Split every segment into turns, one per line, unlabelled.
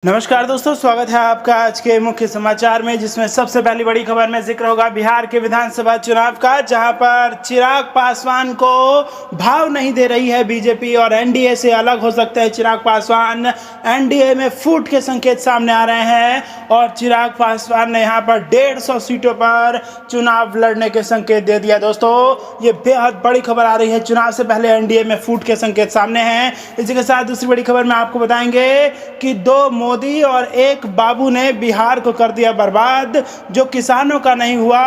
नमस्कार दोस्तों, स्वागत है आपका आज के मुख्य समाचार में, जिसमें सबसे पहली बड़ी खबर में जिक्र होगा बिहार के विधानसभा चुनाव का, जहां पर चिराग पासवान को भाव नहीं दे रही है बीजेपी और एनडीए से अलग हो सकते हैं चिराग पासवान। एनडीए में फूट के संकेत सामने आ रहे हैं और चिराग पासवान ने यहां पर 150 सीटों पर चुनाव लड़ने के संकेत दे दिया। दोस्तों, ये बेहद बड़ी खबर आ रही है। चुनाव से पहले एनडीए में फूट के संकेत सामने हैं। इसी के साथ दूसरी बड़ी खबर में आपको बताएंगे कि दो मोदी और एक बाबू ने बिहार को कर दिया बर्बाद। जो किसानों का नहीं हुआ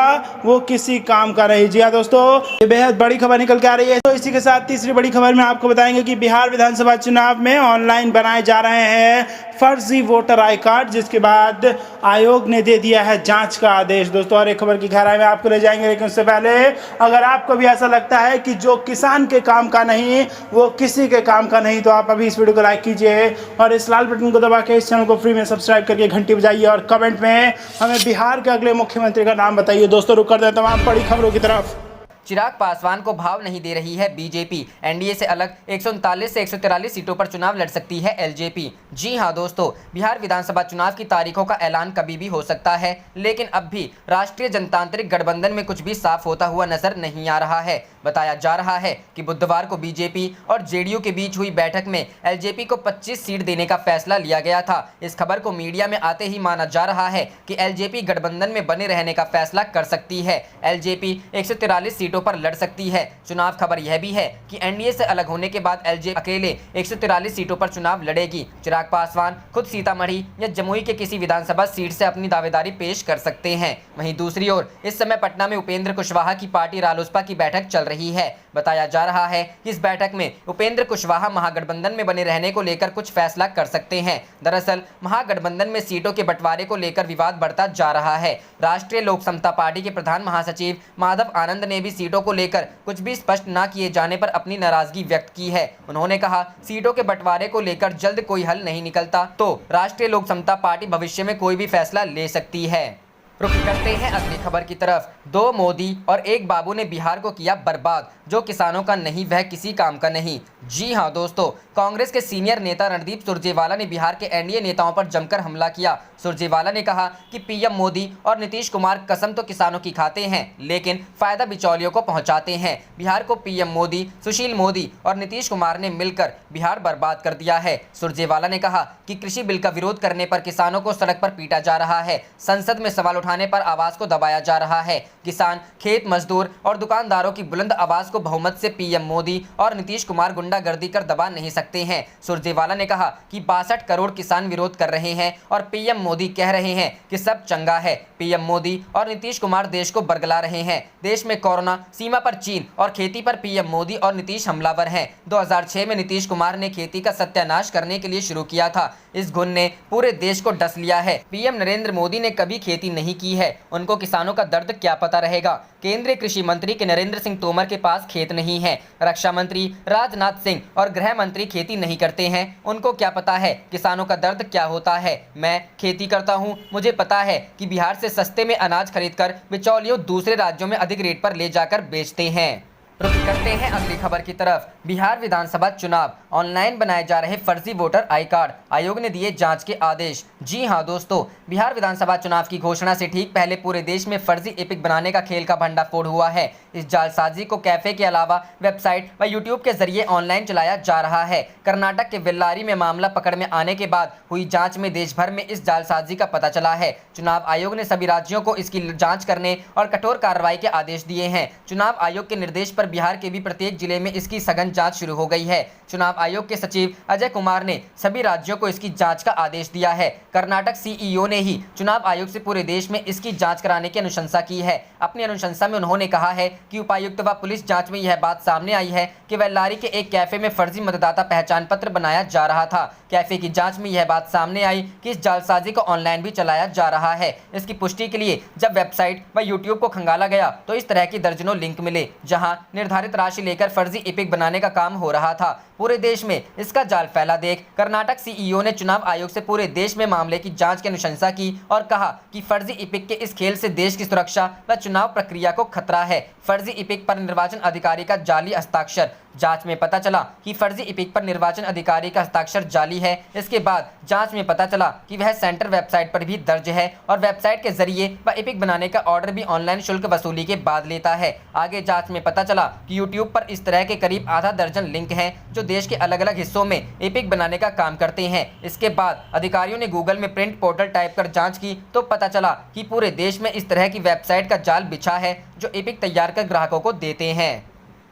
वो किसी काम का नहीं। जी हाँ दोस्तों, ये बेहद बड़ी खबर निकल के आ रही है। तो इसी के साथ तीसरी बड़ी खबर में आपको बताएंगे कि बिहार विधानसभा चुनाव में ऑनलाइन बनाए जा रहे हैं फर्जी वोटर आई कार्ड, जिसके बाद आयोग ने दे दिया है जांच का आदेश। दोस्तों, और एक खबर की गहराई में आपको ले जाएंगे, लेकिन उससे पहले अगर आपको भी ऐसा लगता है कि जो किसान के काम का नहीं वो किसी के काम का नहीं, तो आप अभी इस वीडियो को लाइक कीजिए और इस लाल बटन को दबा के इस चैनल को फ्री में सब्सक्राइब करके घंटी बजाइए और कमेंट में हमें बिहार के अगले मुख्यमंत्री का नाम बताइए। दोस्तों, रुक कर दें तमाम बड़ी खबरों की तरफ।
चिराग पासवान को भाव नहीं दे रही है बीजेपी। एनडीए से अलग 139 से 143 सीटों पर चुनाव लड़ सकती है एलजेपी। जी हां दोस्तों, बिहार विधानसभा चुनाव की तारीखों का ऐलान कभी भी हो सकता है, लेकिन अब भी राष्ट्रीय जनतांत्रिक गठबंधन में कुछ भी साफ होता हुआ नजर नहीं आ रहा है। बताया जा रहा है कि बुधवार को बीजेपी और जेडीयू के बीच हुई बैठक में एलजेपी को 25 सीट देने का फैसला लिया गया था। इस खबर को मीडिया में आते ही माना जा रहा है कि एलजेपी गठबंधन में बने रहने का फैसला कर सकती है। एलजेपी 143 सीटों पर लड़ सकती है। चुनाव खबर यह भी है कि एनडीए से अलग होने के बाद एलजेपी अकेले 143 सीटों पर चुनाव लड़ेगी। चिराग पासवान खुद सीतामढ़ी या जमुई के किसी विधानसभा सीट से अपनी दावेदारी पेश कर सकते हैं। वहीं दूसरी ओर इस समय पटना में उपेंद्र कुशवाहा की पार्टी रालोसपा की बैठक चल रही है। बताया जा रहा है कि इस बैठक में उपेंद्र कुशवाहा महागठबंधन में बने रहने को लेकर कुछ फैसला कर सकते हैं। दरअसल महागठबंधन में सीटों के बंटवारे को लेकर विवाद बढ़ता जा रहा है। राष्ट्रीय लोक समता पार्टी के प्रधान महासचिव माधव आनंद ने भी सीटों को लेकर कुछ भी स्पष्ट न किए जाने पर अपनी नाराजगी व्यक्त की है। उन्होंने कहा, सीटों के बंटवारे को लेकर जल्द कोई हल नहीं निकलता तो राष्ट्रीय लोक समता पार्टी भविष्य में कोई भी फैसला ले सकती है। रुख करते हैं अगली खबर की तरफ। दो मोदी और एक बाबू ने बिहार को किया बर्बाद। जो किसानों का नहीं वह किसी काम का नहीं। जी हां दोस्तों, कांग्रेस के सीनियर नेता रणदीप सुरजेवाला ने बिहार के एनडीए नेताओं पर जमकर हमला किया। सुरजेवाला ने कहा कि पीएम मोदी और नीतीश कुमार कसम तो किसानों की खाते हैं, लेकिन फायदा बिचौलियों को पहुंचाते हैं। बिहार को पीएम मोदी, सुशील मोदी और नीतीश कुमार ने मिलकर बिहार बर्बाद कर दिया है। सुरजेवाला ने कहा कि कृषि बिल का विरोध करने पर किसानों को सड़क पर पीटा जा रहा है। संसद में सवाल उठाने पर आवाज को दबाया जा रहा है। किसान, खेत मजदूर और दुकानदारों की बुलंद आवाज को बहुमत से पीएम मोदी और नीतीश कुमार गुंडागर्दी कर दबा नहीं सकते हैं। सुरजेवाला ने कहा कि 62 करोड़ किसान विरोध कर रहे हैं और पीएम मोदी कह रहे हैं कि सब चंगा है। पीएम मोदी और नीतीश कुमार देश को बरगला रहे हैं। देश में कोरोना, सीमा पर चीन और खेती पर पीएम मोदी और नीतीश हमलावर हैं। 2006 में नीतीश कुमार ने खेती का सत्यानाश करने के लिए शुरू किया था। इस घुन ने पूरे देश को डस लिया है। पीएम नरेंद्र मोदी ने कभी खेती नहीं की है, उनको किसानों का दर्द क्या पता रहेगा। केंद्रीय कृषि मंत्री के नरेंद्र सिंह तोमर के पास खेत नहीं है। रक्षा मंत्री राजनाथ सिंह और गृह मंत्री खेती नहीं करते हैं, उनको क्या पता है किसानों का दर्द क्या होता है। मैं खेती करता हूं, मुझे पता है कि बिहार से सस्ते में अनाज खरीदकर बिचौलियों दूसरे राज्यों में अधिक रेट पर ले जाकर बेचते हैं। रुख करते हैं अगली खबर की तरफ। बिहार विधानसभा चुनाव, ऑनलाइन बनाए जा रहे फर्जी वोटर आई कार्ड, आयोग ने दिए जांच के आदेश। जी हां दोस्तों, बिहार विधानसभा चुनाव की घोषणा से ठीक पहले पूरे देश में फर्जी एपिक बनाने का खेल का भंडाफोड़ हुआ है। इस जालसाजी को कैफे के अलावा वेबसाइट व यूट्यूब के जरिए ऑनलाइन चलाया जा रहा है। कर्नाटक के बेल्लारी में मामला पकड़ में आने के बाद हुई जांच में देश भर में इस जालसाजी का पता चला है। चुनाव आयोग ने सभी राज्यों को इसकी जांच करने और कठोर कार्रवाई के आदेश दिए हैं। चुनाव आयोग के निर्देश पर बिहार के भी प्रत्येक जिले में इसकी सघन जांच शुरू हो गई है। चुनाव आयोग के सचिव अजय कुमार ने सभी राज्यों को इसकी जांच का आदेश दिया है। कर्नाटक सीईओ ने ही चुनाव आयोग से पूरे देश में इसकी जांच कराने की अनुशंसा की है। अपनी अनुशंसा में उन्होंने कहा है कि उपायुक्त व पुलिस जांच में यह बात सामने आई है कि बेल्लारी के एक कैफे में फर्जी मतदाता पहचान पत्र बनाया जा रहा था। कैफे की जांच में यह बात सामने आई कि इस जालसाजी को ऑनलाइन भी चलाया जा रहा है। इसकी पुष्टि के लिए जब वेबसाइट व यूट्यूब को खंगाला गया तो इस तरह की दर्जनों लिंक मिले, जहां निर्धारित राशि लेकर फर्जी एपिक बनाने का काम हो रहा था। पूरे देश में इसका जाल फैला देख कर्नाटक सीईओ ने चुनाव आयोग से पूरे देश में मामले की जांच की अनुशंसा की और कहा कि फर्जी एपिक के इस खेल से देश की सुरक्षा व चुनाव प्रक्रिया को खतरा है। फर्जी एपिक पर निर्वाचन अधिकारी का जाली हस्ताक्षर, जांच में पता चला कि फर्जी इपिक पर निर्वाचन अधिकारी का हस्ताक्षर जाली है। इसके बाद जांच में पता चला कि वह सेंटर वेबसाइट पर भी दर्ज है और वेबसाइट के जरिए वह इपिक बनाने का ऑर्डर भी ऑनलाइन शुल्क वसूली के बाद लेता है। आगे जांच में पता चला कि यूट्यूब पर इस तरह के करीब आधा दर्जन लिंक हैं जो देश के अलग अलग हिस्सों में इपिक बनाने का काम करते हैं। इसके बाद अधिकारियों ने गूगल में प्रिंट पोर्टल टाइप कर जांच की तो पता चला कि पूरे देश में इस तरह की वेबसाइट का जाल बिछा है जो इपिक तैयार कर ग्राहकों को देते हैं।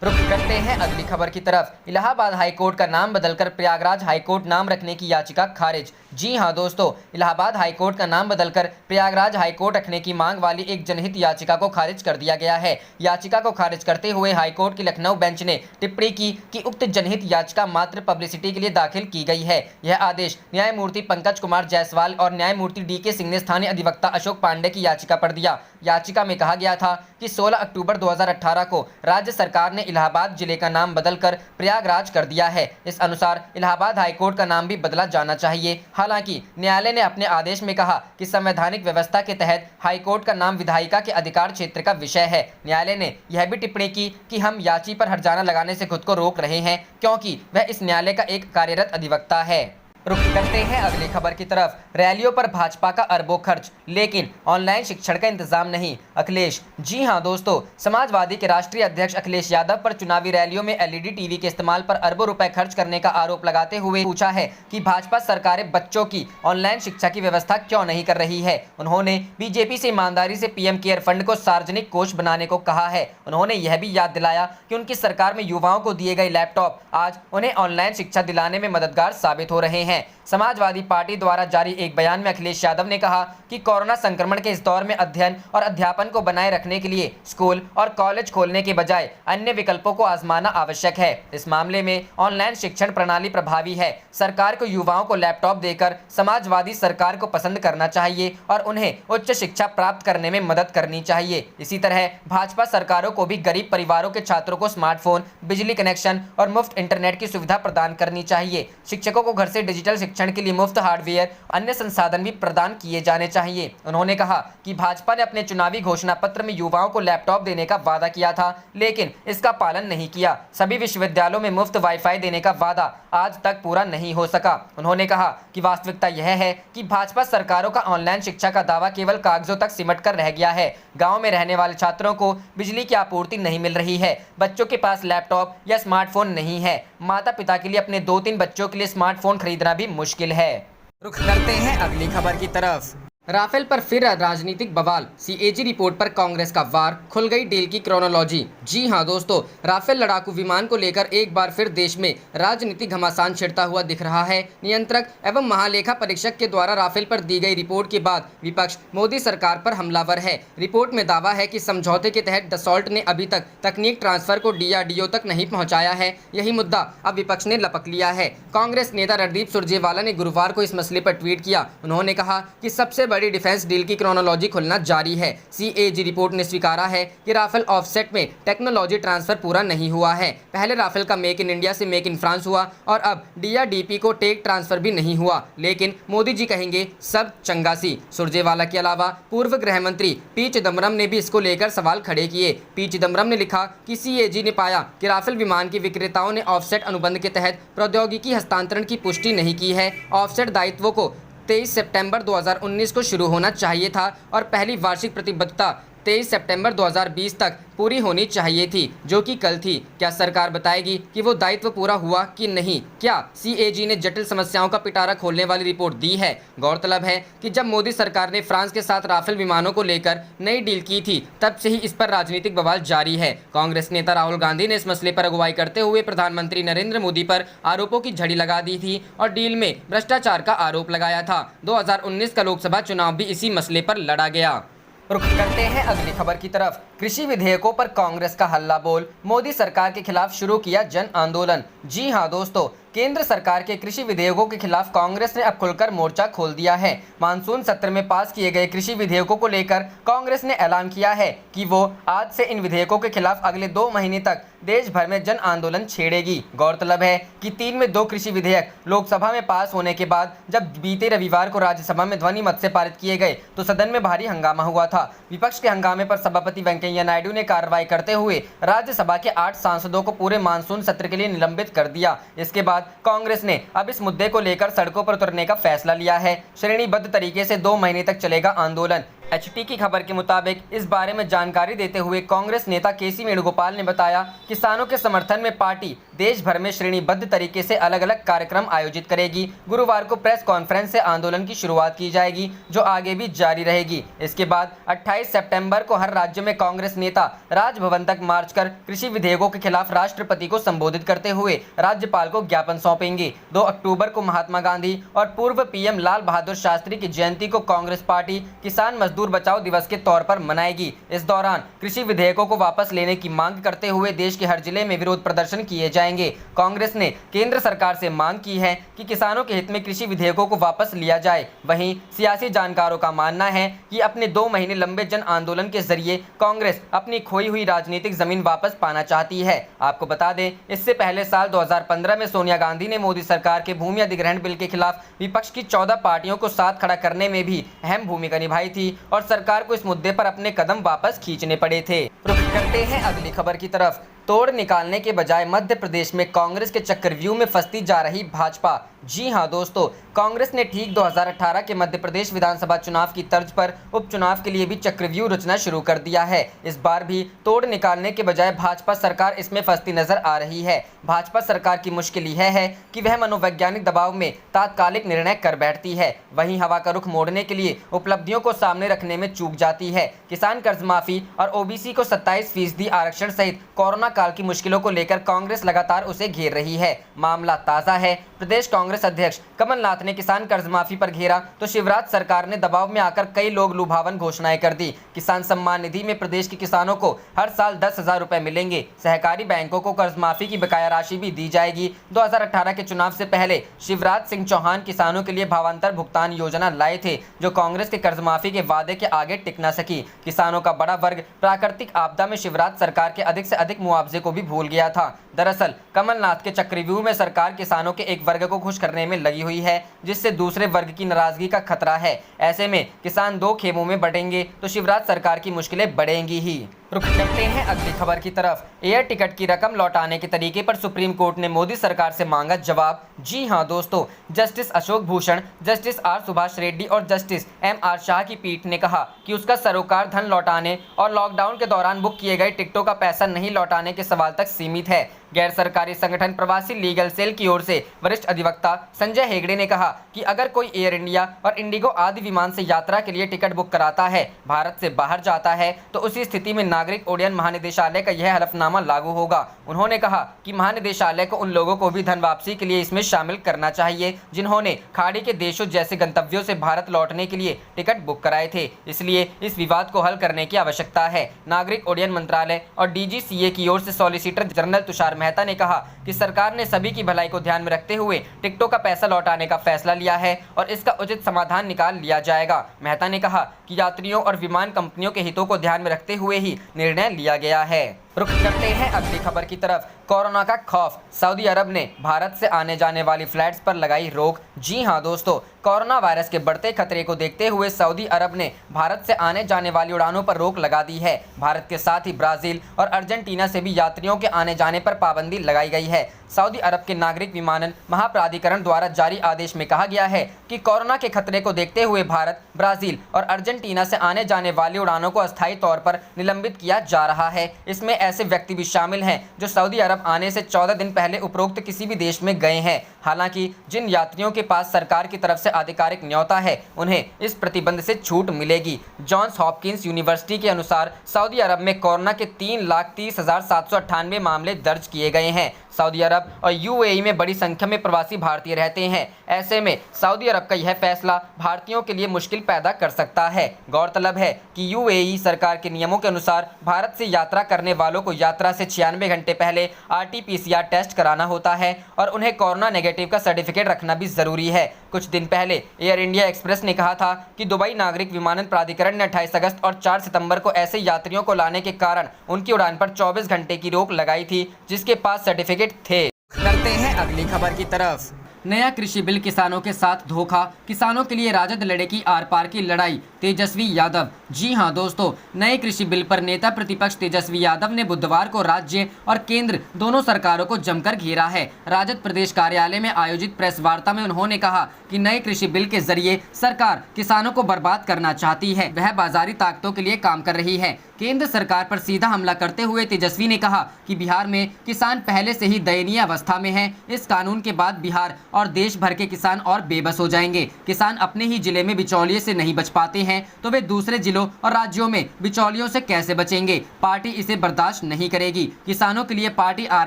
रुख करते हैं अगली खबर की तरफ। इलाहाबाद हाईकोर्ट का नाम बदलकर प्रयागराज हाईकोर्ट नाम रखने की याचिका खारिज। जी हां दोस्तों, इलाहाबाद हाईकोर्ट का नाम बदलकर प्रयागराज हाईकोर्ट रखने की मांग वाली एक जनहित याचिका को खारिज कर दिया गया है। याचिका को खारिज करते हुए हाईकोर्ट की लखनऊ बेंच ने टिप्पणी की कि उक्त जनहित याचिका मात्र पब्लिसिटी के लिए दाखिल की गई है। यह आदेश न्यायमूर्ति पंकज कुमार जायसवाल और न्यायमूर्ति DK सिंह ने स्थानीय अधिवक्ता अशोक पांडे की याचिका पर दिया। याचिका में कहा गया था कि 16 अक्टूबर 2018 को राज्य सरकार ने इलाहाबाद जिले का नाम बदलकर प्रयागराज कर दिया है। इस अनुसार इलाहाबाद हाईकोर्ट का नाम भी बदला जाना चाहिए। हालांकि न्यायालय ने अपने आदेश में कहा कि संवैधानिक व्यवस्था के तहत हाईकोर्ट का नाम विधायिका के अधिकार क्षेत्र का विषय है। न्यायालय ने यह भी टिप्पणी की कि हम याची पर हर्जाना लगाने से खुद को रोक रहे हैं क्योंकि वह इस न्यायालय का एक कार्यरत अधिवक्ता है। रुख करते हैं अगली खबर की तरफ। रैलियों पर भाजपा का अरबों खर्च लेकिन ऑनलाइन शिक्षण का इंतजाम नहीं, अखिलेश। जी हां दोस्तों, समाजवादी के राष्ट्रीय अध्यक्ष अखिलेश यादव पर चुनावी रैलियों में LED टीवी के इस्तेमाल पर अरबों रुपए खर्च करने का आरोप लगाते हुए पूछा है कि भाजपा सरकारें बच्चों की ऑनलाइन शिक्षा की व्यवस्था क्यों नहीं कर रही है। उन्होंने बीजेपी से ईमानदारी से PM केयर फंड को सार्वजनिक कोष बनाने को कहा है। उन्होंने यह भी याद दिलाया कि उनकी सरकार में युवाओं को दिए गए लैपटॉप आज उन्हें ऑनलाइन शिक्षा दिलाने में मददगार साबित हो रहे हैं। समाजवादी पार्टी द्वारा जारी एक बयान में अखिलेश यादव ने कहा कि कोरोना संक्रमण के इस दौर में अध्ययन और अध्यापन को बनाए रखने के लिए स्कूल और कॉलेज खोलने के बजाय अन्य विकल्पों को आजमाना आवश्यक है। इस मामले में ऑनलाइन शिक्षण प्रणाली प्रभावी है। सरकार को युवाओं को लैपटॉप देकर समाजवादी सरकार को पसंद करना चाहिए और उन्हें उच्च शिक्षा प्राप्त करने में मदद करनी चाहिए। इसी तरह भाजपा सरकारों को भी गरीब परिवारों के छात्रों को स्मार्टफोन, बिजली कनेक्शन और मुफ्त इंटरनेट की सुविधा प्रदान करनी चाहिए। शिक्षकों को घर से डिजिटल शिक्षण के लिए मुफ्त हार्डवेयर, अन्य संसाधन भी प्रदान किए जाने चाहिए। उन्होंने कहा कि भाजपा ने अपने चुनावी घोषणा पत्र में युवाओं को लैपटॉप देने का वादा किया था लेकिन इसका पालन नहीं किया। सभी विश्वविद्यालयों में मुफ्त वाईफाई देने का वादा आज तक पूरा नहीं हो सका। उन्होंने कहा कि वास्तविकता यह है कि भाजपा सरकारों का ऑनलाइन शिक्षा का दावा केवल कागजों तक सिमट कर रह गया है। गाँव में रहने वाले छात्रों को बिजली की आपूर्ति नहीं मिल रही है, बच्चों के पास लैपटॉप या स्मार्टफोन नहीं है, माता पिता के लिए अपने 2-3 बच्चों के लिए स्मार्टफोन खरीदना भी मुश्किल है। रुख करते हैं अगली खबर की तरफ। राफेल पर फिर राजनीतिक बवाल, CAG रिपोर्ट पर कांग्रेस का वार, खुल गई डील की क्रोनोलॉजी। जी हां दोस्तों, राफेल लड़ाकू विमान को लेकर एक बार फिर देश में राजनीतिक घमासान छिड़ता हुआ दिख रहा है। नियंत्रक एवं महालेखा परीक्षक के द्वारा राफेल पर दी गई रिपोर्ट के बाद विपक्ष मोदी सरकार पर हमलावर है। रिपोर्ट में दावा है कि समझौते के तहत डसॉल्ट ने अभी तक तकनीक ट्रांसफर को DRDO तक नहीं पहुँचाया है। यही मुद्दा अब विपक्ष ने लपक लिया है। कांग्रेस नेता रणदीप सुरजेवाला ने गुरुवार को इस मसले पर ट्वीट किया। उन्होंने कहा कि सबसे बड़ी डिफेंस डील की क्रोनोलॉजी खुलना जारी है। CAG रिपोर्ट ने स्वीकारा है कि राफेल ऑफसेट में टेक्नोलॉजी ट्रांसफर पूरा नहीं हुआ है। पहले राफेल का मेक इन इंडिया से मेक इन फ्रांस हुआ और अब DRDP को टेक ट्रांसफर भी नहीं हुआ, लेकिन मोदी जी कहेंगे सब चंगासी। सुरजेवाला के अलावा पूर्व गृह मंत्री P चिदम्बरम ने भी इसको लेकर सवाल खड़े किए। P चिदम्बरम ने लिखा कि CAG ने पाया कि राफेल विमान के विक्रेताओं ने ऑफसेट अनुबंध के तहत प्रौद्योगिकी हस्तांतरण की पुष्टि नहीं की है। ऑफसेट दायित्वों को 23 सितंबर 2019 को शुरू होना चाहिए था और पहली वार्षिक प्रतिबद्धता 23 सितंबर 2020 तक पूरी होनी चाहिए थी, जो कि कल थी। क्या सरकार बताएगी कि वो दायित्व पूरा हुआ कि नहीं? क्या CAG ने जटिल समस्याओं का पिटारा खोलने वाली रिपोर्ट दी है? गौरतलब है कि जब मोदी सरकार ने फ्रांस के साथ राफेल विमानों को लेकर नई डील की थी, तब से ही इस पर राजनीतिक बवाल जारी है। कांग्रेस नेता राहुल गांधी ने इस मसले पर अगुवाई करते हुए प्रधानमंत्री नरेंद्र मोदी पर आरोपों की झड़ी लगा दी थी और डील में भ्रष्टाचार का आरोप लगाया था। 2019 का लोकसभा चुनाव भी इसी मसले पर लड़ा गया। रुख करते हैं अगली खबर की तरफ। कृषि विधेयकों पर कांग्रेस का हल्ला बोल, मोदी सरकार के खिलाफ शुरू किया जन आंदोलन। जी हां दोस्तों, केंद्र सरकार के कृषि विधेयकों के खिलाफ कांग्रेस ने अब खुलकर मोर्चा खोल दिया है। मानसून सत्र में पास किए गए कृषि विधेयकों को लेकर कांग्रेस ने ऐलान किया है कि वो आज से इन विधेयकों के खिलाफ अगले 2 महीने तक देश भर में जन आंदोलन छेड़ेगी। गौरतलब है कि 3 में 2 कृषि विधेयक लोकसभा में पास होने के बाद जब बीते रविवार को राज्यसभा में ध्वनि मत से पारित किए गए तो सदन में भारी हंगामा हुआ था। विपक्ष के हंगामे पर सभापति वेंकैया नायडू ने कार्रवाई करते हुए राज्यसभा के 8 सांसदों को पूरे मानसून सत्र के लिए निलंबित कर दिया। इसके बाद कांग्रेस ने अब इस मुद्दे को लेकर सड़कों पर उतरने का फैसला लिया है। श्रेणीबद्ध तरीके से 2 महीने तक चलेगा आंदोलन। एचटी की खबर के मुताबिक इस बारे में जानकारी देते हुए कांग्रेस नेता केसी वेणुगोपाल ने बताया, किसानों के समर्थन में पार्टी देश भर में श्रेणीबद्ध तरीके से अलग अलग कार्यक्रम आयोजित करेगी। गुरुवार को प्रेस कॉन्फ्रेंस से आंदोलन की शुरुआत की जाएगी, जो आगे भी जारी रहेगी। इसके बाद 28 सितंबर को हर राज्य में कांग्रेस नेता राजभवन तक मार्च कर कृषि विधेयकों के खिलाफ राष्ट्रपति को संबोधित करते हुए राज्यपाल को ज्ञापन सौंपेंगे। 2 अक्टूबर को महात्मा गांधी और पूर्व पीएम लाल बहादुर शास्त्री की जयंती को कांग्रेस पार्टी किसान मजदूर बचाओ दिवस के तौर पर मनाएगी। इस दौरान कृषि विधेयकों को वापस लेने की मांग करते हुए देश के हर जिले में विरोध प्रदर्शन किए जाएंगे। कांग्रेस ने केंद्र सरकार से मांग की है कि किसानों के हित में कृषि विधेयकों को वापस लिया जाए। वहीं सियासी जानकारों का मानना है कि अपने 2 महीने लंबे जन आंदोलन के जरिए कांग्रेस अपनी खोई हुई राजनीतिक जमीन वापस पाना चाहती है। आपको बता दें, इससे पहले साल 2015 में सोनिया गांधी ने मोदी सरकार के भूमि अधिग्रहण बिल के खिलाफ विपक्ष की 14 पार्टियों को साथ खड़ा करने में भी अहम भूमिका निभाई थी और सरकार को इस मुद्दे पर अपने कदम वापस खींचने पड़े थे। रुक करते हैं अगली खबर की तरफ। तोड़ निकालने के बजाय मध्य प्रदेश में कांग्रेस के चक्रव्यूह में फंसती जा रही भाजपा। जी हां दोस्तों, कांग्रेस ने ठीक 2018 के मध्य प्रदेश विधानसभा चुनाव की तर्ज पर उपचुनाव के लिए भी चक्रव्यूह रचना शुरू कर दिया है। इस बार भी तोड़ निकालने के बजाय भाजपा सरकार इसमें फंसती नजर आ रही है। भाजपा सरकार की मुश्किल यह है कि वह मनोवैज्ञानिक दबाव में तात्कालिक निर्णय कर बैठती है, वहीं हवा का रुख मोड़ने के लिए उपलब्धियों को सामने रखने में चूक जाती है। किसान कर्ज माफी और ओबीसी को 27% आरक्षण सहित कोरोना काल की मुश्किलों को लेकर कांग्रेस लगातार उसे घेर रही है। मामला ताजा है। प्रदेश कांग्रेस अध्यक्ष कमलनाथ ने किसान कर्ज माफी पर घेरा तो शिवराज सरकार ने दबाव में आकर कई लोग लुभावन घोषणाएं कर दी। किसान सम्मान निधि में प्रदेश के किसानों को हर साल 10,000 रुपए मिलेंगे। सहकारी बैंकों को कर्ज माफी की बकाया राशि भी दी जाएगी। 2018 के चुनाव से पहले शिवराज सिंह चौहान किसानों के लिए भावांतर भुगतान योजना लाए थे, जो कांग्रेस के कर्ज माफी के वादे के आगे टिक न सकी। किसानों का बड़ा वर्ग प्राकृतिक आपदा में शिवराज सरकार के अधिक से अधिक मुआवजे को भी भूल गया था। दरअसल कमलनाथ के चक्रव्यूह में सरकार किसानों के एक वर्ग को खुश करने में लगी हुई है, जिससे दूसरे वर्ग की नाराजगी का खतरा है। ऐसे में किसान 2 खेमों में बटेंगे तो शिवराज सरकार की मुश्किलें बढ़ेंगी ही। रुक करते हैं अगली खबर की तरफ। एयर टिकट की रकम लौटाने के तरीके पर सुप्रीम कोर्ट ने मोदी सरकार से मांगा जवाब। जी हां दोस्तों, justice Ashok Bhushan, justice R Subhash Reddy और जस्टिस एम.आर. शाह की पीठ ने कहा कि उसका सरोकार धन लौटाने और लॉकडाउन के दौरान बुक किए गए टिकटों का पैसा नहीं लौटाने के सवाल तक सीमित है। गैर सरकारी संगठन प्रवासी लीगल सेल की ओर से वरिष्ठ अधिवक्ता संजय हेगड़े ने कहा कि अगर कोई एयर इंडिया और इंडिगो आदि विमान से यात्रा के लिए टिकट बुक कराता है, भारत से बाहर जाता है, तो उसी स्थिति में नागरिक उड्डयन महानिदेशालय का यह हलफनामा लागू होगा। उन्होंने कहा कि महानिदेशालय को उन लोगों को भी धन वापसी के लिए इसमें शामिल करना चाहिए जिन्होंने खाड़ी के देशों जैसे गंतव्यों से भारत लौटने के लिए टिकट बुक कराए थे। इसलिए इस विवाद को हल करने की आवश्यकता है। नागरिक उड्डयन मंत्रालय और डीजीसीए की ओर से सॉलिसिटर जनरल तुषार मेहता ने कहा कि सरकार ने सभी की भलाई को ध्यान में रखते हुए टिकटों का पैसा लौटाने का फैसला लिया है और इसका उचित समाधान निकाल लिया जाएगा। मेहता ने कहा कि यात्रियों और विमान कंपनियों के हितों को ध्यान में रखते हुए ही निर्णय लिया गया है। रुक करते हैं अगली खबर की तरफ। कोरोना का खौफ, सऊदी अरब ने भारत से आने जाने वाली फ्लाइट्स पर लगाई रोक। जी हां दोस्तों, कोरोना वायरस के बढ़ते खतरे को देखते हुए सऊदी अरब ने भारत से आने जाने वाली उड़ानों पर रोक लगा दी है। भारत के साथ ही ब्राजील और अर्जेंटीना से भी यात्रियों के आने जाने पर पाबंदी लगाई गई है। सऊदी अरब के नागरिक विमानन महाप्राधिकरण द्वारा जारी आदेश में कहा गया है कि कोरोना के खतरे को देखते हुए भारत, ब्राजील और अर्जेंटीना से आने जाने वाली उड़ानों को अस्थायी तौर पर निलंबित किया जा रहा है। इसमें ऐसे व्यक्ति भी शामिल हैं जो सऊदी अरब आने से 14 दिन पहले उपरोक्त किसी भी देश में गए हैं। हालांकि जिन यात्रियों के पास सरकार की तरफ से आधिकारिक न्योता है उन्हें इस प्रतिबंध से छूट मिलेगी। जॉन्स हॉपकिंस यूनिवर्सिटी के अनुसार सऊदी अरब में कोरोना के 3,30,798 मामले दर्ज किए गए हैं। सऊदी अरब और यूएई में बड़ी संख्या में प्रवासी भारतीय रहते हैं। ऐसे में सऊदी अरब का यह फैसला भारतीयों के लिए मुश्किल पैदा कर सकता है। गौरतलब है कि यूएई सरकार के नियमों के अनुसार भारत से यात्रा करने वालों को यात्रा से 96 घंटे पहले RT-PCR टेस्ट कराना होता है और उन्हें कोरोना नेगेटिव का सर्टिफिकेट रखना भी जरूरी है। कुछ दिन पहले एयर इंडिया एक्सप्रेस ने कहा था कि दुबई नागरिक विमानन प्राधिकरण ने 28 अगस्त और 4 सितंबर को ऐसे यात्रियों को लाने के कारण उनकी उड़ान पर 24 घंटे की रोक लगाई थी जिसके पास सर्टिफिकेट थे। करते हैं अगली खबर की तरफ। नया कृषि बिल किसानों के साथ धोखा, किसानों के लिए राजद लड़ेगी आर पार की लड़ाई, तेजस्वी यादव। जी हां दोस्तों, नए कृषि बिल पर नेता प्रतिपक्ष तेजस्वी यादव ने बुधवार को राज्य और केंद्र दोनों सरकारों को जमकर घेरा है। राजद प्रदेश कार्यालय में आयोजित प्रेस वार्ता में उन्होंने कहा कि नए कृषि बिल के जरिए सरकार किसानों को बर्बाद करना चाहती है, वह बाजारी ताकतों के लिए काम कर रही है। केंद्र सरकार पर सीधा हमला करते हुए तेजस्वी ने कहा कि बिहार में किसान पहले से ही दयनीय अवस्था में है। इस कानून के बाद बिहार और देश भर के किसान और बेबस हो जाएंगे। किसान अपने ही जिले में बिचौलिए से नहीं बच पाते हैं तो वे दूसरे जिलों और राज्यों में बिचौलियों से कैसे बचेंगे। पार्टी इसे बर्दाश्त नहीं करेगी। किसानों के लिए पार्टी आर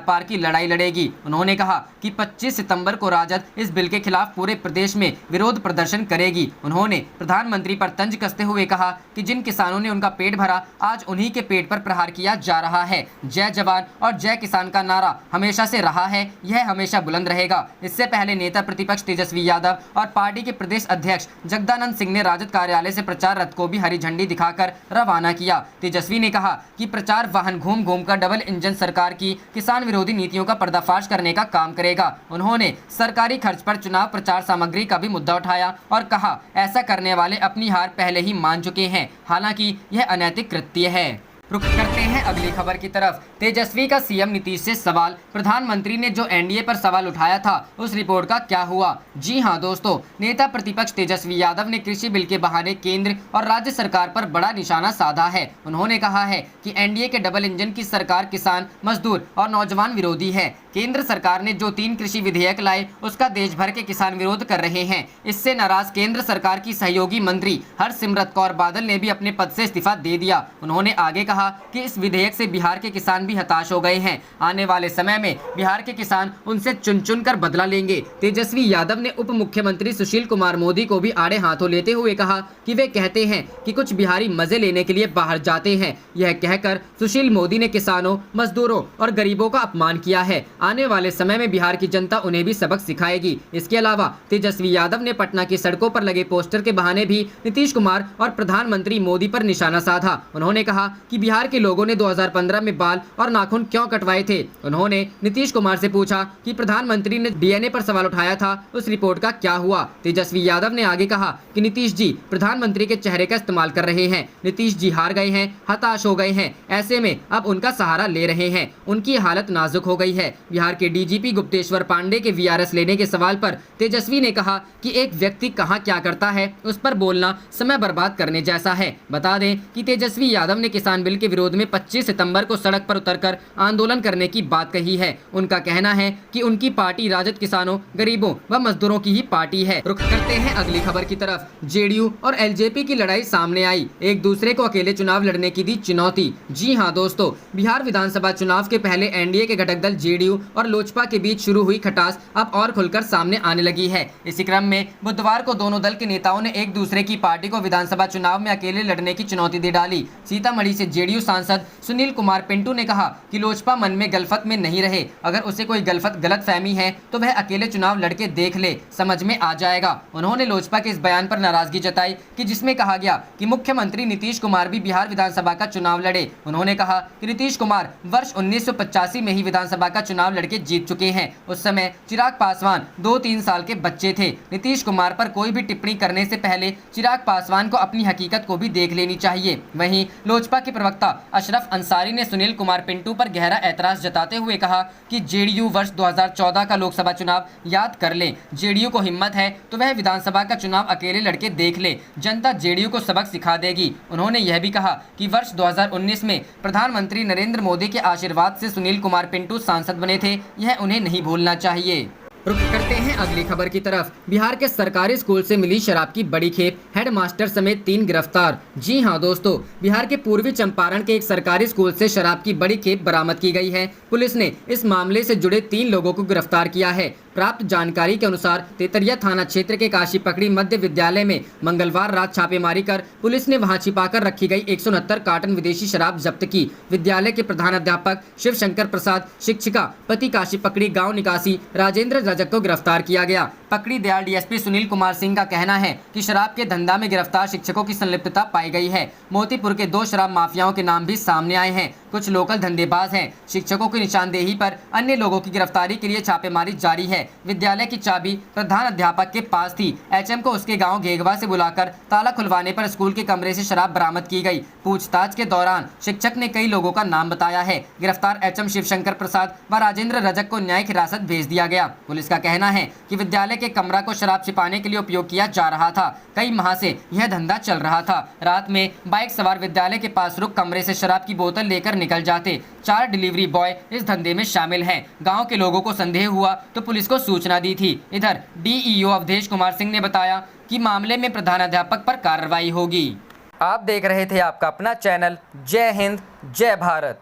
पार की लड़ाई लड़ेगी। उन्होंने कहा कि 25 सितंबर को राजद इस बिल के खिलाफ पूरे प्रदेश में विरोध प्रदर्शन करेगी। उन्होंने प्रधानमंत्री पर तंज कसते हुए कहा कि जिन किसानों ने उनका पेट भरा, आज उन्हीं के पेट पर प्रहार किया जा रहा है। जय जवान और जय किसान का नारा हमेशा से रहा है, यह हमेशा बुलंद रहेगा। इससे पहले नेता प्रतिपक्ष तेजस्वी यादव और पार्टी के प्रदेश अध्यक्ष जगदानंद सिंह ने राजद कार्यालय से प्रचार रथ को भी हरी झंडी दिखाकर रवाना किया। तेजस्वी ने कहा कि प्रचार वाहन घूम घूम कर डबल इंजन सरकार की किसान विरोधी नीतियों का पर्दाफाश करने का काम करेगा। उन्होंने सरकारी खर्च पर चुनाव प्रचार सामग्री का भी मुद्दा उठाया और कहा ऐसा करने वाले अपनी हार पहले ही मान चुके हैं, हालांकि यह अनैतिक कृत्य है। रुक करते हैं अगली खबर की तरफ। तेजस्वी का सीएम नीतीश से सवाल, प्रधानमंत्री ने जो एनडीए पर सवाल उठाया था उस रिपोर्ट का क्या हुआ। जी हां दोस्तों, नेता प्रतिपक्ष तेजस्वी यादव ने कृषि बिल के बहाने केंद्र और राज्य सरकार पर बड़ा निशाना साधा है। उन्होंने कहा है कि एनडीए के डबल इंजन की सरकार किसान, मजदूर और नौजवान विरोधी है। केंद्र सरकार ने जो 3 कृषि विधेयक लाए उसका देश भर के किसान विरोध कर रहे हैं। इससे नाराज केंद्र सरकार की सहयोगी मंत्री हरसिमरत कौर बादल ने भी अपने पद से इस्तीफा दे दिया। उन्होंने आगे कहा कि इस विधेयक से बिहार के किसान भी हताश हो गए हैं। आने वाले समय में बिहार के किसान उनसे चुन चुन कर बदला लेंगे। तेजस्वी यादव ने उप मुख्यमंत्री सुशील कुमार मोदी को भी आड़े हाथों लेते हुए कहा कि वे कहते हैं कि कुछ बिहारी मजे लेने के लिए बाहर जाते हैं। यह कहकर सुशील मोदी ने किसानों, मजदूरों और गरीबों का अपमान किया है। आने वाले समय में बिहार की जनता उन्हें भी सबक सिखाएगी। इसके अलावा तेजस्वी यादव ने पटना की सड़कों पर लगे पोस्टर के बहाने भी नीतीश कुमार और प्रधानमंत्री मोदी पर निशाना साधा। उन्होंने कहा कि बिहार के लोगों ने 2015 में बाल और नाखून क्यों कटवाए थे। उन्होंने नीतीश कुमार से पूछा कि प्रधानमंत्री ने डीएनए पर सवाल उठाया था, उस रिपोर्ट का क्या हुआ। तेजस्वी यादव ने आगे कहा कि नीतीश जी प्रधानमंत्री के चेहरे का इस्तेमाल कर रहे हैं। नीतीश जी हार गए हैं, हताश हो गए हैं, ऐसे में अब उनका सहारा ले रहे हैं। उनकी हालत नाजुक हो गई है। बिहार के डीजीपी गुप्तेश्वर पांडे के वीआरएस लेने के सवाल पर तेजस्वी ने कहा कि एक व्यक्ति कहां क्या करता है उस पर बोलना समय बर्बाद करने जैसा है। बता दें कि तेजस्वी यादव ने किसान बिल के विरोध में 25 सितंबर को सड़क पर उतरकर आंदोलन करने की बात कही है। उनका कहना है कि उनकी पार्टी राजद किसानों, गरीबों व मजदूरों की ही पार्टी है। रुख करते हैं अगली खबर की तरफ। जेडीयू और एलजेपी की लड़ाई सामने आई, एक दूसरे को अकेले चुनाव लड़ने की दी चुनौती। जी हां दोस्तों, बिहार विधानसभा चुनाव के पहले एनडीए के घटक दल जेडीयू और लोजपा के बीच शुरू हुई खटास अब और खुलकर सामने आने लगी है। इसी क्रम में बुधवार को दोनों दल के नेताओं ने एक दूसरे की पार्टी को विधानसभा चुनाव में अकेले लड़ने की चुनौती दे डाली। सीतामढ़ी से जेडीयू सांसद सुनील कुमार पिंटू ने कहा कि लोजपा मन में गलफत में नहीं रहे, अगर उसे कोई गलतफहमी है तो वह अकेले चुनाव लड़के देख ले, समझ में आ जाएगा। उन्होंने लोजपा के इस बयान पर नाराजगी जताई कि जिसमें कहा गया कि मुख्यमंत्री नीतीश कुमार भी बिहार विधानसभा का चुनाव लड़े। उन्होंने कहा कि नीतीश कुमार वर्ष 1985 में ही विधानसभा का चुनाव लड़के जीत चुके हैं। उस समय चिराग पासवान 2-3 साल के बच्चे थे। नीतीश कुमार पर कोई भी टिप्पणी करने से पहले चिराग पासवान को अपनी हकीकत को भी देख लेनी चाहिए। वहीं लोजपा के प्रवक्ता अशरफ अंसारी ने सुनील कुमार पिंटू पर गहरा ऐतराज जताते हुए कहा कि जेडीयू वर्ष 2014 का लोकसभा चुनाव याद कर ले। जेडीयू को हिम्मत है तो वह विधानसभा का चुनाव अकेले लड़के देख ले, जनता जेडीयू को सबक सिखा देगी। उन्होंने यह भी कहा कि वर्ष 2019 में प्रधानमंत्री नरेंद्र मोदी के आशीर्वाद से सुनील कुमार पिंटू सांसद बने थे, यह उन्हें नहीं भूलना चाहिए। रुक करते हैं अगली खबर की तरफ। बिहार के सरकारी स्कूल से मिली शराब की बड़ी खेप, हेडमास्टर समेत 3 गिरफ्तार। जी हां दोस्तों, बिहार के पूर्वी चंपारण के एक सरकारी स्कूल से शराब की बड़ी खेप बरामद की गई है। पुलिस ने इस मामले से जुड़े 3 लोगों को गिरफ्तार किया है। प्राप्त जानकारी के अनुसार तेतरिया थाना क्षेत्र के काशी पकड़ी मध्य विद्यालय में मंगलवार रात छापेमारी कर पुलिस ने वहां छिपाकर रखी गई 169 कार्टन विदेशी शराब जब्त की। विद्यालय के प्रधानाध्यापक शिव शंकर प्रसाद, शिक्षिका पति काशी पकड़ी गाँव निवासी राजेंद्र रजक को गिरफ्तार किया गया। पकड़ी दयाल डीएसपी सुनील कुमार सिंह का कहना है कि शराब के धंधा में गिरफ्तार शिक्षकों की संलिप्तता पाई गई है। मोतीपुर के 2 शराब माफियाओं के नाम भी सामने आए हैं। कुछ लोकल धंधेबाज हैं। शिक्षकों की निशानदेही पर अन्य लोगों की गिरफ्तारी के लिए छापेमारी जारी है। विद्यालय की चाबी प्रधान अध्यापक के पास थी। एचएम को उसके गांव घेगवा से बुलाकर ताला खुलवाने पर स्कूल के कमरे से शराब बरामद की गई। पूछताछ के दौरान शिक्षक ने कई लोगों का नाम बताया है। गिरफ्तार एचएम शिवशंकर प्रसाद व राजेंद्र रजक को न्यायिक हिरासत भेज दिया गया। पुलिस का कहना है कि विद्यालय के कमरा को शराब छिपाने के लिए उपयोग किया जा रहा था। कई माह से यह धंधा चल रहा था। रात में बाइक सवार विद्यालय के पास रुक कमरे से शराब की बोतल लेकर निकल जाते। 4 डिलीवरी बॉय इस धंधे में शामिल हैं। गांव के लोगों को संदेह हुआ तो पुलिस को सूचना दी थी। इधर डीईओ अवधेश कुमार सिंह ने बताया कि मामले में प्रधानाध्यापक पर कार्रवाई होगी। आप देख रहे थे आपका अपना चैनल जय हिंद जय भारत।